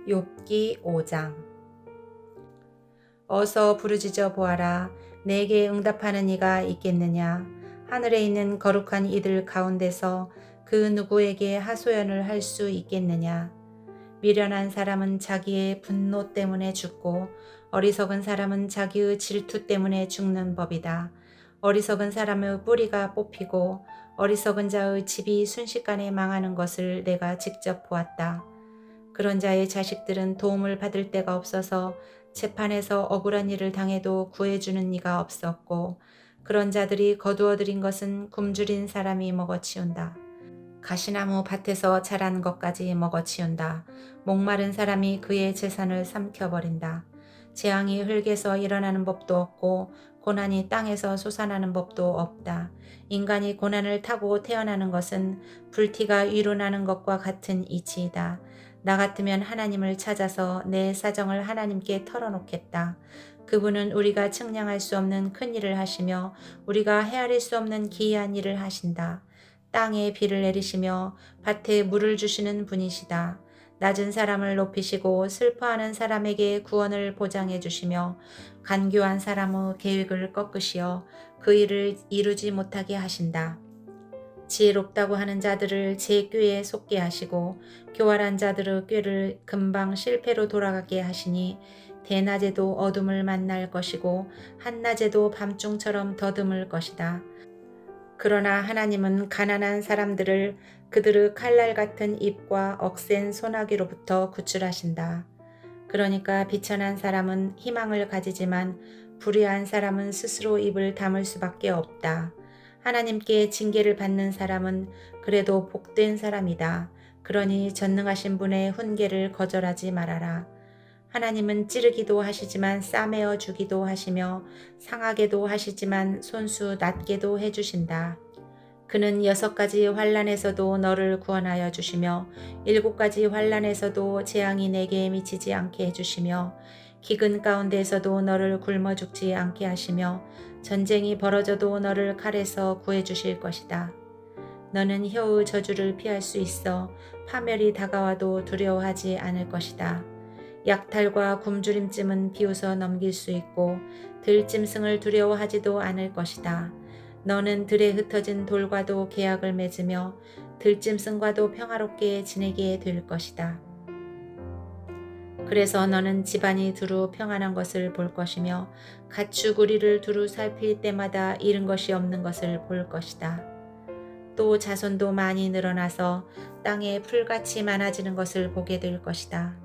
욥기 5장. 어서 부르짖어 보아라. 내게 응답하는 이가 있겠느냐. 하늘에 있는 거룩한 이들 가운데서 그 누구에게 하소연을 할 수 있겠느냐. 미련한 사람은 자기의 분노 때문에 죽고 어리석은 사람은 자기의 질투 때문에 죽는 법이다. 어리석은 사람의 뿌리가 뽑히고 어리석은 자의 집이 순식간에 망하는 것을 내가 직접 보았다. 그런 자의 자식들은 도움을 받을 데가 없어서 재판에서 억울한 일을 당해도 구해주는 이가 없었고, 그런 자들이 거두어들인 것은 굶주린 사람이 먹어치운다. 가시나무 밭에서 자란 것까지 먹어치운다. 목마른 사람이 그의 재산을 삼켜버린다. 재앙이 흙에서 일어나는 법도 없고 고난이 땅에서 솟아나는 법도 없다. 인간이 고난을 타고 태어나는 것은 불티가 위로 나는 것과 같은 이치이다. 나 같으면 하나님을 찾아서 내 사정을 하나님께 털어놓겠다. 그분은 우리가 측량할 수 없는 큰 일을 하시며 우리가 헤아릴 수 없는 기이한 일을 하신다. 땅에 비를 내리시며 밭에 물을 주시는 분이시다. 낮은 사람을 높이시고 슬퍼하는 사람에게 구원을 보장해 주시며 간교한 사람의 계획을 꺾으시어 그 일을 이루지 못하게 하신다. 지혜롭다고 하는 자들을 제 꾀에 속게 하시고 교활한 자들의 꾀를 금방 실패로 돌아가게 하시니 대낮에도 어둠을 만날 것이고 한낮에도 밤중처럼 더듬을 것이다. 그러나 하나님은 가난한 사람들을 그들의 칼날 같은 입과 억센 소나기로부터 구출하신다. 그러니까 비천한 사람은 희망을 가지지만 불의한 사람은 스스로 입을 다물 수밖에 없다. 하나님께 징계를 받는 사람은 그래도 복된 사람이다. 그러니 전능하신 분의 훈계를 거절하지 말아라. 하나님은 찌르기도 하시지만 싸매어 주기도 하시며 상하게도 하시지만 손수 낮게도 해주신다. 그는 6가지 환난에서도 너를 구원하여 주시며 7가지 환난에서도 재앙이 내게 미치지 않게 해주시며 기근 가운데에서도 너를 굶어 죽지 않게 하시며 전쟁이 벌어져도 너를 칼에서 구해 주실 것이다. 너는 혀의 저주를 피할 수 있어 파멸이 다가와도 두려워하지 않을 것이다. 약탈과 굶주림쯤은 비웃어 넘길 수 있고 들짐승을 두려워하지도 않을 것이다. 너는 들에 흩어진 돌과도 계약을 맺으며 들짐승과도 평화롭게 지내게 될 것이다. 그래서 너는 집안이 두루 평안한 것을 볼 것이며 가축우리를 두루 살필 때마다 잃은 것이 없는 것을 볼 것이다. 또 자손도 많이 늘어나서 땅에 풀같이 많아지는 것을 보게 될 것이다.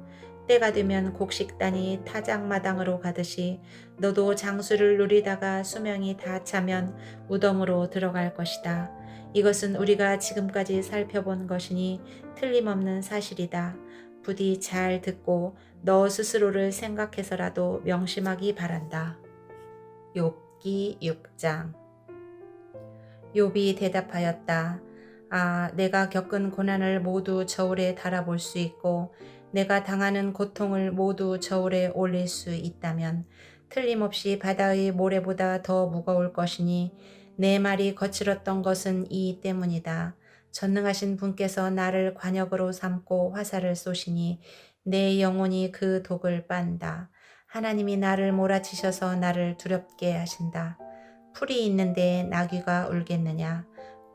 때가 되면 곡식단이 타작마당으로 가듯이 너도 장수를 누리다가 수명이 다 차면 무덤으로 들어갈 것이다. 이것은 우리가 지금까지 살펴본 것이니 틀림없는 사실이다. 부디 잘 듣고 너 스스로를 생각해서라도 명심하기 바란다. 욥기 6장. 욥이 대답하였다. 아, 내가 겪은 고난을 모두 저울에 달아볼 수 있고 내가 당하는 고통을 모두 저울에 올릴 수 있다면 틀림없이 바다의 모래보다 더 무거울 것이니 내 말이 거칠었던 것은 이 때문이다. 전능하신 분께서 나를 관역으로 삼고 화살을 쏘시니 내 영혼이 그 독을 빤다. 하나님이 나를 몰아치셔서 나를 두렵게 하신다. 풀이 있는데 나귀가 울겠느냐?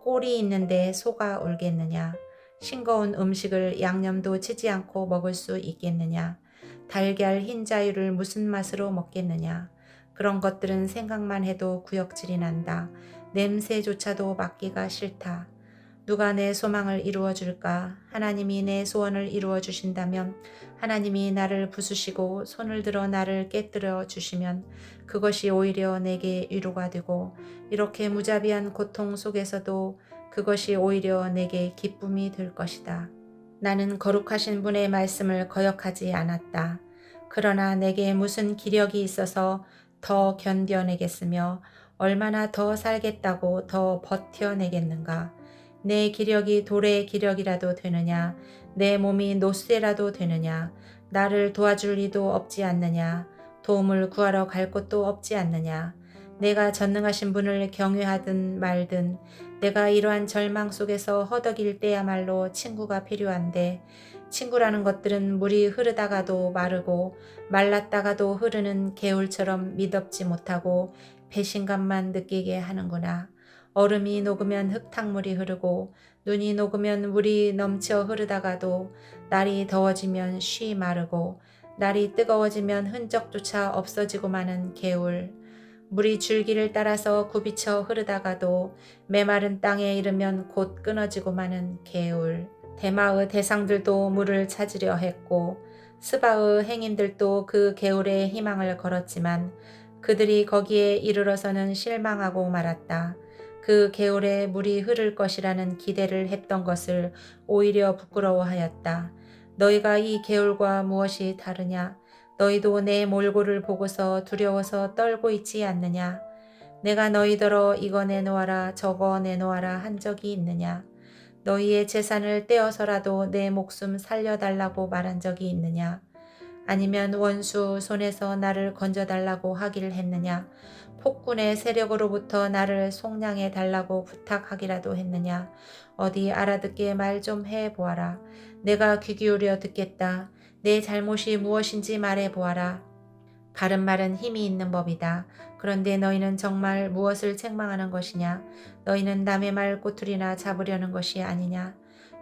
꼴이 있는데 소가 울겠느냐? 싱거운 음식을 양념도 치지 않고 먹을 수 있겠느냐? 달걀 흰 자유를 무슨 맛으로 먹겠느냐? 그런 것들은 생각만 해도 구역질이 난다. 냄새조차도 맡기가 싫다. 누가 내 소망을 이루어 줄까? 하나님이 내 소원을 이루어 주신다면, 하나님이 나를 부수시고 손을 들어 나를 깨뜨려 주시면 그것이 오히려 내게 위로가 되고, 이렇게 무자비한 고통 속에서도 그것이 오히려 내게 기쁨이 될 것이다. 나는 거룩하신 분의 말씀을 거역하지 않았다. 그러나 내게 무슨 기력이 있어서 더 견뎌내겠으며 얼마나 더 살겠다고 더 버텨내겠는가. 내 기력이 돌의 기력이라도 되느냐? 내 몸이 노쇠라도 되느냐? 나를 도와줄 리도 없지 않느냐? 도움을 구하러 갈 곳도 없지 않느냐? 내가 전능하신 분을 경외하든 말든 내가 이러한 절망 속에서 허덕일 때야말로 친구가 필요한데 친구라는 것들은 물이 흐르다가도 마르고 말랐다가도 흐르는 개울처럼 미덥지 못하고 배신감만 느끼게 하는구나. 얼음이 녹으면 흙탕물이 흐르고 눈이 녹으면 물이 넘쳐 흐르다가도 날이 더워지면 쉬 마르고 날이 뜨거워지면 흔적조차 없어지고 마는 개울. 물이 줄기를 따라서 굽이쳐 흐르다가도 메마른 땅에 이르면 곧 끊어지고 마는 개울. 대마의 대상들도 물을 찾으려 했고 스바의 행인들도 그 개울에 희망을 걸었지만 그들이 거기에 이르러서는 실망하고 말았다. 그 개울에 물이 흐를 것이라는 기대를 했던 것을 오히려 부끄러워하였다. 너희가 이 개울과 무엇이 다르냐? 너희도 내 몰골을 보고서 두려워서 떨고 있지 않느냐? 내가 너희더러 이거 내놓아라 저거 내놓아라 한 적이 있느냐? 너희의 재산을 떼어서라도 내 목숨 살려달라고 말한 적이 있느냐? 아니면 원수 손에서 나를 건져달라고 하기를 했느냐? 폭군의 세력으로부터 나를 속량해 달라고 부탁하기라도 했느냐? 어디 알아듣게 말 좀 해보아라. 내가 귀 기울여 듣겠다. 내 잘못이 무엇인지 말해보아라. 바른 말은 힘이 있는 법이다. 그런데 너희는 정말 무엇을 책망하는 것이냐? 너희는 남의 말 꼬투리나 잡으려는 것이 아니냐?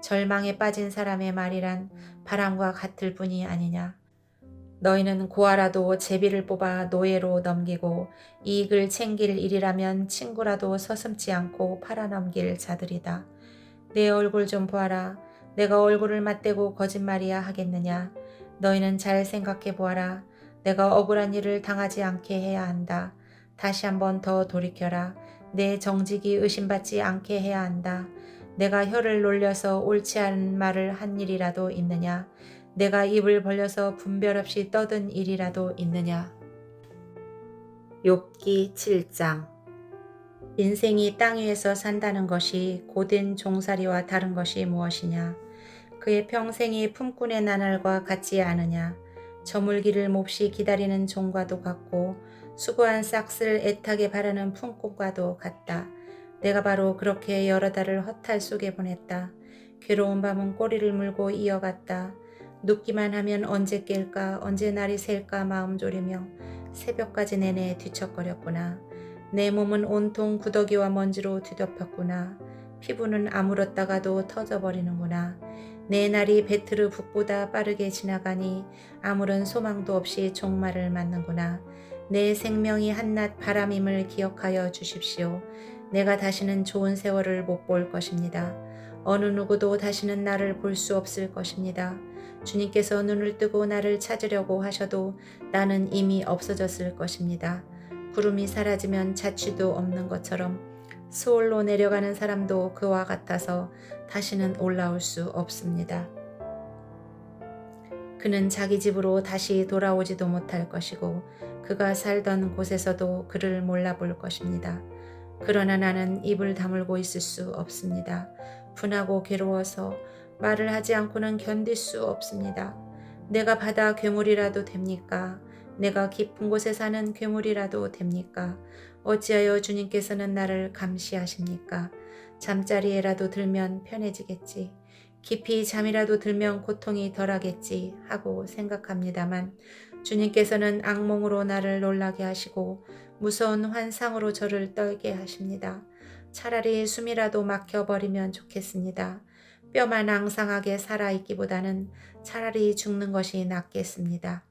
절망에 빠진 사람의 말이란 바람과 같을 뿐이 아니냐? 너희는 고아라도 제비를 뽑아 노예로 넘기고 이익을 챙길 일이라면 친구라도 서슴지 않고 팔아넘길 자들이다. 내 얼굴 좀 보아라. 내가 얼굴을 맞대고 거짓말이야 하겠느냐? 너희는 잘 생각해 보아라. 내가 억울한 일을 당하지 않게 해야 한다. 다시 한번 더 돌이켜라. 내 정직이 의심받지 않게 해야 한다. 내가 혀를 놀려서 옳지 않은 말을 한 일이라도 있느냐? 내가 입을 벌려서 분별 없이 떠든 일이라도 있느냐? 욥기 7장. 인생이 땅 위에서 산다는 것이 고된 종살이와 다른 것이 무엇이냐? 그의 평생이 품꾼의 나날과 같지 않으냐? 저물기를 몹시 기다리는 종과도 같고 수고한 싹쓸 애타게 바라는 품꾼과도 같다. 내가 바로 그렇게 여러 달을 허탈 속에 보냈다. 괴로운 밤은 꼬리를 물고 이어갔다. 눕기만 하면 언제 깰까 언제 날이 셀까 마음 졸이며 새벽까지 내내 뒤척거렸구나. 내 몸은 온통 구더기와 먼지로 뒤덮였구나. 피부는 아물었다가도 터져버리는구나. 내 날이 베트르 북보다 빠르게 지나가니 아무런 소망도 없이 종말을 맞는구나. 내 생명이 한낱 바람임을 기억하여 주십시오. 내가 다시는 좋은 세월을 못 볼 것입니다. 어느 누구도 다시는 나를 볼 수 없을 것입니다. 주님께서 눈을 뜨고 나를 찾으려고 하셔도 나는 이미 없어졌을 것입니다. 구름이 사라지면 자취도 없는 것처럼 스올로 내려가는 사람도 그와 같아서 다시는 올라올 수 없습니다. 그는 자기 집으로 다시 돌아오지도 못할 것이고 그가 살던 곳에서도 그를 몰라볼 것입니다. 그러나 나는 입을 다물고 있을 수 없습니다. 분하고 괴로워서 말을 하지 않고는 견딜 수 없습니다. 내가 바다 괴물이라도 됩니까? 내가 깊은 곳에 사는 괴물이라도 됩니까? 어찌하여 주님께서는 나를 감시하십니까? 잠자리에라도 들면 편해지겠지. 깊이 잠이라도 들면 고통이 덜하겠지 하고 생각합니다만 주님께서는 악몽으로 나를 놀라게 하시고 무서운 환상으로 저를 떨게 하십니다. 차라리 숨이라도 막혀버리면 좋겠습니다. 뼈만 앙상하게 살아있기보다는 차라리 죽는 것이 낫겠습니다.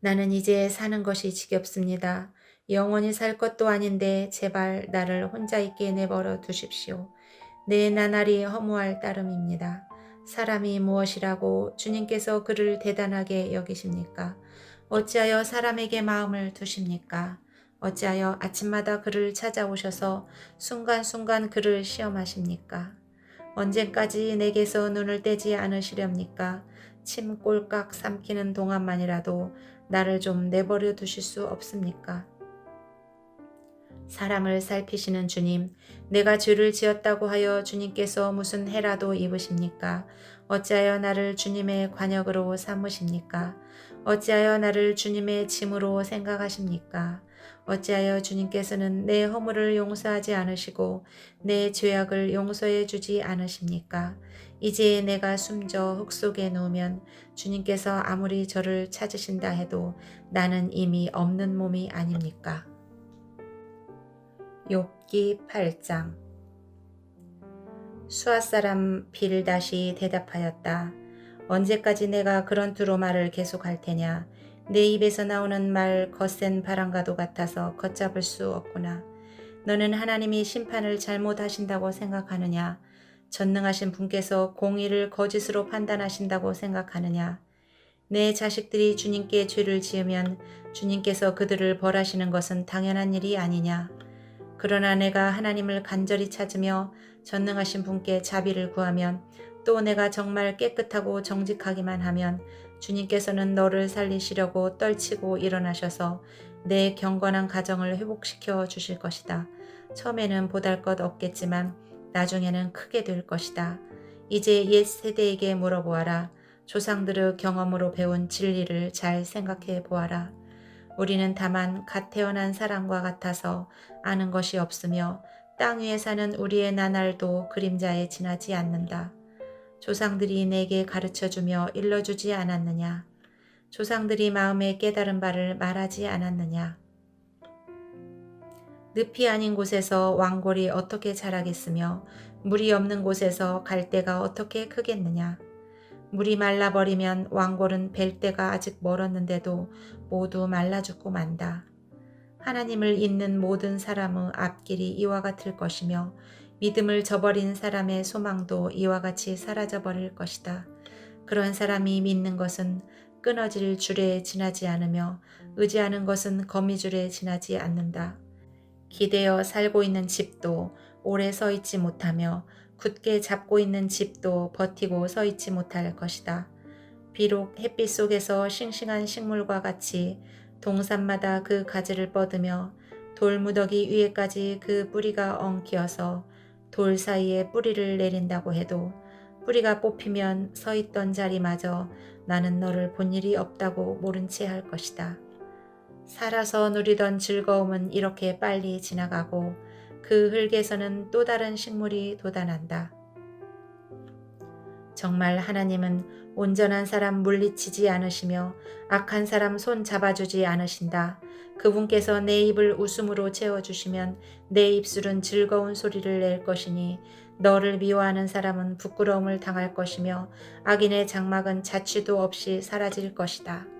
나는 이제 사는 것이 지겹습니다. 영원히 살 것도 아닌데 제발 나를 혼자 있게 내버려 두십시오. 내 나날이 허무할 따름입니다. 사람이 무엇이라고 주님께서 그를 대단하게 여기십니까? 어찌하여 사람에게 마음을 두십니까? 어찌하여 아침마다 그를 찾아오셔서 순간순간 그를 시험하십니까? 언제까지 내게서 눈을 떼지 않으시렵니까? 침 꼴깍 삼키는 동안만이라도 나를 좀 내버려 두실 수 없습니까? 사람을 살피시는 주님, 내가 죄를 지었다고 하여 주님께서 무슨 해라도 입으십니까? 어찌하여 나를 주님의 관역으로 삼으십니까? 어찌하여 나를 주님의 짐으로 생각하십니까? 어찌하여 주님께서는 내 허물을 용서하지 않으시고 내 죄악을 용서해 주지 않으십니까? 이제 내가 숨져 흙 속에 누우면 주님께서 아무리 저를 찾으신다 해도 나는 이미 없는 몸이 아닙니까? 욥기 8장. 수앗 사람 빌다시 대답하였다. 언제까지 내가 그런 투로 말을 계속할 테냐? 내 입에서 나오는 말 거센 바람과도 같아서 걷잡을 수 없구나. 너는 하나님이 심판을 잘못하신다고 생각하느냐? 전능하신 분께서 공의를 거짓으로 판단하신다고 생각하느냐? 내 자식들이 주님께 죄를 지으면 주님께서 그들을 벌하시는 것은 당연한 일이 아니냐? 그러나 내가 하나님을 간절히 찾으며 전능하신 분께 자비를 구하면 또 내가 정말 깨끗하고 정직하기만 하면 주님께서는 너를 살리시려고 떨치고 일어나셔서 내 경건한 가정을 회복시켜 주실 것이다. 처음에는 보잘것 없겠지만 나중에는 크게 될 것이다. 이제 옛 세대에게 물어보아라. 조상들의 경험으로 배운 진리를 잘 생각해 보아라. 우리는 다만 갓 태어난 사람과 같아서 아는 것이 없으며 땅 위에 사는 우리의 나날도 그림자에 지나지 않는다. 조상들이 내게 가르쳐주며 일러주지 않았느냐? 조상들이 마음에 깨달은 바를 말하지 않았느냐? 늪이 아닌 곳에서 왕골이 어떻게 자라겠으며 물이 없는 곳에서 갈대가 어떻게 크겠느냐? 물이 말라버리면 왕골은 뵐 때가 아직 멀었는데도 모두 말라 죽고 만다. 하나님을 잇는 모든 사람의 앞길이 이와 같을 것이며 믿음을 저버린 사람의 소망도 이와 같이 사라져 버릴 것이다. 그런 사람이 믿는 것은 끊어질 줄에 지나지 않으며 의지하는 것은 거미줄에 지나지 않는다. 기대어 살고 있는 집도 오래 서 있지 못하며 굳게 잡고 있는 집도 버티고 서 있지 못할 것이다. 비록 햇빛 속에서 싱싱한 식물과 같이 동산마다 그 가지를 뻗으며 돌무더기 위에까지 그 뿌리가 엉키어서 돌 사이에 뿌리를 내린다고 해도 뿌리가 뽑히면 서 있던 자리마저 나는 너를 본 일이 없다고 모른 채 할 것이다. 살아서 누리던 즐거움은 이렇게 빨리 지나가고 그 흙에서는 또 다른 식물이 돋아난다. 정말 하나님은 온전한 사람 물리치지 않으시며 악한 사람 손 잡아주지 않으신다. 그분께서 내 입을 웃음으로 채워주시면 내 입술은 즐거운 소리를 낼 것이니 너를 미워하는 사람은 부끄러움을 당할 것이며 악인의 장막은 자취도 없이 사라질 것이다.